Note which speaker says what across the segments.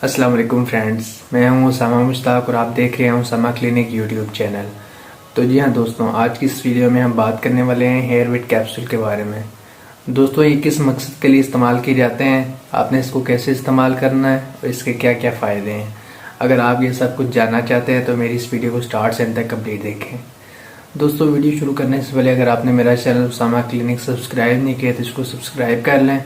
Speaker 1: अस्सलाम वालेकुम फ्रेंड्स, मैं हूं उसामा मुश्ताक और आप देख रहे हैं उसामा क्लिनिक यूट्यूब चैनल। तो जी हाँ दोस्तों, आज की इस वीडियो में हम बात करने वाले हैं हेयर विट कैप्सूल के बारे में। दोस्तों, ये किस मकसद के लिए इस्तेमाल किए जाते हैं, आपने इसको कैसे इस्तेमाल करना है और इसके क्या क्या फ़ायदे हैं। अगर आप ये सब कुछ जानना चाहते हैं तो मेरी इस वीडियो को स्टार्ट से एंड तक कंप्लीट देखें। दोस्तों, वीडियो शुरू करने से पहले अगर आपने मेरा चैनल उसामा क्लिनिक सब्सक्राइब नहीं किया तो इसको सब्सक्राइब कर लें।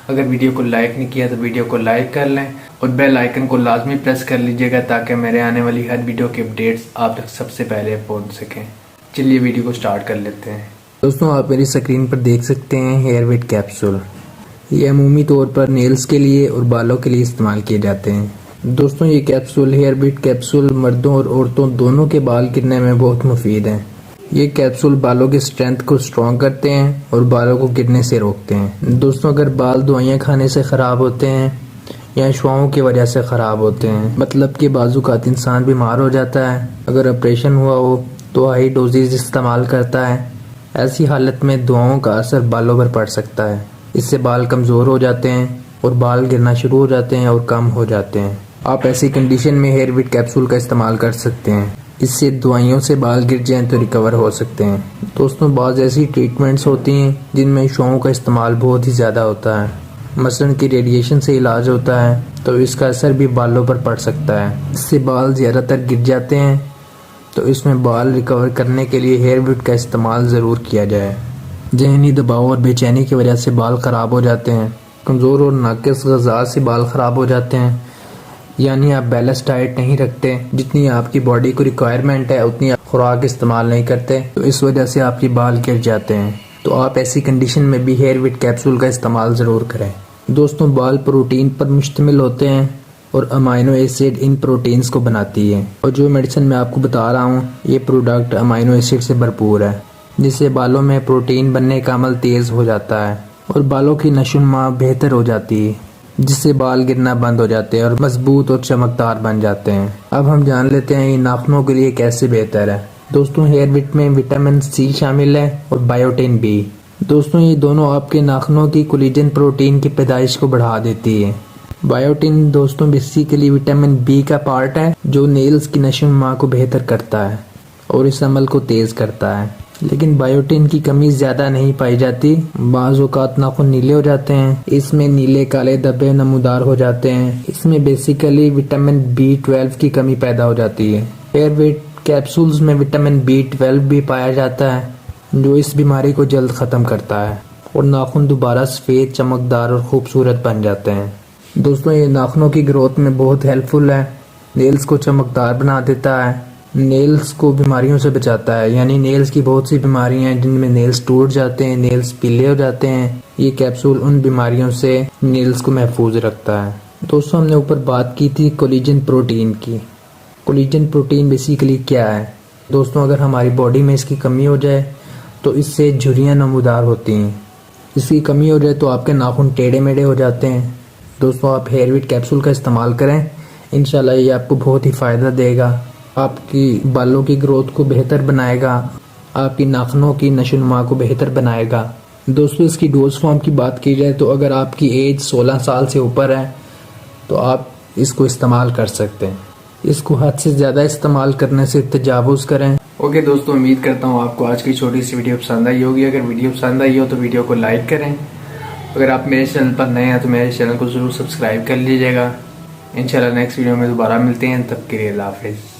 Speaker 1: अगर वीडियो को लाइक नहीं किया तो वीडियो को लाइक कर लें और बेल आइकन को लाजमी प्रेस कर लीजिएगा ताकि मेरे आने वाली हर वीडियो के अपडेट्स आप तक सबसे पहले पहुंच सकें। चलिए वीडियो को स्टार्ट कर लेते हैं। दोस्तों, आप मेरी स्क्रीन पर देख सकते हैं हेयर विट कैप्सूल। ये अमूमी तौर पर नेल्स के लिए और बालों के लिए इस्तेमाल किए जाते हैं। दोस्तों, ये कैप्सूल हेयर विट कैप्सूल मर्दों और औरतों दोनों के बाल गिरने में बहुत मुफीद है। ये कैप्सूल बालों की स्ट्रेंथ को स्ट्रॉन्ग करते हैं और बालों को गिरने से रोकते हैं। दोस्तों, अगर बाल दवाइयाँ खाने से ख़राब होते हैं या शुआओं की वजह से ख़राब होते हैं, मतलब कि बाज़-औक़ात इंसान बीमार हो जाता है, अगर ऑपरेशन हुआ हो तो हाई डोजेज इस्तेमाल करता है, ऐसी हालत में दवाओं का असर बालों पर पड़ सकता है। इससे बाल कमज़ोर हो जाते हैं और बाल गिरना शुरू हो जाते हैं और कम हो जाते हैं। आप ऐसी कंडीशन में हेयर विट कैप्सूल का इस्तेमाल कर सकते हैं। इससे दवाइयों से बाल गिर जाएं तो रिकवर हो सकते हैं। दोस्तों, बाज़ ऐसी ट्रीटमेंट्स होती हैं जिनमें शुआओं का इस्तेमाल बहुत ही ज़्यादा होता है। मसलन कि रेडिएशन से इलाज होता है तो इसका असर भी बालों पर पड़ सकता है। इससे बाल ज़्यादातर गिर जाते हैं, तो इसमें बाल रिकवर करने के लिए हेयर विट का इस्तेमाल ज़रूर किया जाए। ज़हनी दबाव और बेचैनी की वजह से बाल ख़राब हो जाते हैं। कमज़ोर और नाक़िस ग़िज़ा से बाल ख़राब हो जाते हैं, यानी आप बैलेंस डाइट नहीं रखते, जितनी आपकी बॉडी को रिक्वायरमेंट है उतनी आप खुराक इस्तेमाल नहीं करते, तो इस वजह से आपके बाल गिर जाते हैं। तो आप ऐसी कंडीशन में भी हेयर विट कैप्सूल का इस्तेमाल ज़रूर करें। दोस्तों, बाल प्रोटीन पर मुश्तमिल होते हैं और अमाइनो एसिड इन प्रोटीन्स को बनाती है, और जो मेडिसिन मैं आपको बता रहा हूँ ये प्रोडक्ट अमाइनो एसिड से भरपूर है, जिससे बालों में प्रोटीन बनने का अमल तेज़ हो जाता है और बालों की नशोनुमा बेहतर हो जाती है, जिससे बाल गिरना बंद हो जाते हैं और मजबूत और चमकदार बन जाते हैं। अब हम जान लेते हैं ये नाखूनों के लिए कैसे बेहतर है। दोस्तों, हेयर विट में विटामिन सी शामिल है और बायोटिन बी। दोस्तों, ये दोनों आपके नाखूनों की कोलेजन प्रोटीन की पैदाइश को बढ़ा देती है। बायोटिन दोस्तों बेसिकली विटामिन बी का पार्ट है जो नेल्स की नशोनुमा को बेहतर करता है और इस अमल को तेज करता है। लेकिन बायोटिन की कमी ज्यादा नहीं पाई जाती। बाज़ औक़ात नाखून नीले हो जाते हैं, इसमें नीले काले धब्बे नमूदार हो जाते हैं। इसमें बेसिकली विटामिन B12 की कमी पैदा हो जाती है। हेयर विट कैप्सूल्स में विटामिन B12 भी पाया जाता है जो इस बीमारी को जल्द ख़त्म करता है और नाखून दोबारा सफ़ेद, चमकदार और खूबसूरत बन जाते हैं। दोस्तों, ये नाखूनों की ग्रोथ में बहुत हेल्पफुल है। नेल्स को चमकदार बना देता है, नेल्स को बीमारियों से बचाता है, यानी नेल्स की बहुत सी बीमारियां हैं जिनमें नेल्स टूट जाते हैं, नेल्स पीले हो जाते हैं। ये कैप्सूल उन बीमारियों से नेल्स को महफूज रखता है। दोस्तों, हमने ऊपर बात की थी कोलेजन प्रोटीन की। कोलेजन प्रोटीन बेसिकली क्या है? दोस्तों, अगर हमारी बॉडी में इसकी कमी हो जाए तो इससे झुर्रियाँ नमूदार होती हैं। इसकी कमी हो जाए तो आपके नाखून टेढ़े मेढ़े हो जाते हैं। दोस्तों, आप हेयर विट कैप्सूल का इस्तेमाल करें, इंशाल्लाह ये आपको बहुत ही फ़ायदा देगा। आपकी बालों की ग्रोथ को बेहतर बनाएगा, आपकी नाखूनों की नशोनुमा को बेहतर बनाएगा। दोस्तों, इसकी डोज फॉर्म की बात की जाए तो अगर आपकी एज 16 साल से ऊपर है तो आप इसको इस्तेमाल कर सकते हैं। इसको हद से ज़्यादा इस्तेमाल करने से तजावुज़ करें। ओके दोस्तों, उम्मीद करता हूँ आपको आज की छोटी सी वीडियो पसंद आई होगी। अगर वीडियो पसंद आई हो तो वीडियो को लाइक करें। अगर आप मेरे चैनल पर नए हैं तो मेरे चैनल को ज़रूर सब्सक्राइब कर लीजिएगा। इंशाल्लाह नेक्स्ट वीडियो में दोबारा मिलते हैं, तब के लिए अल्लाह हाफ़िज़।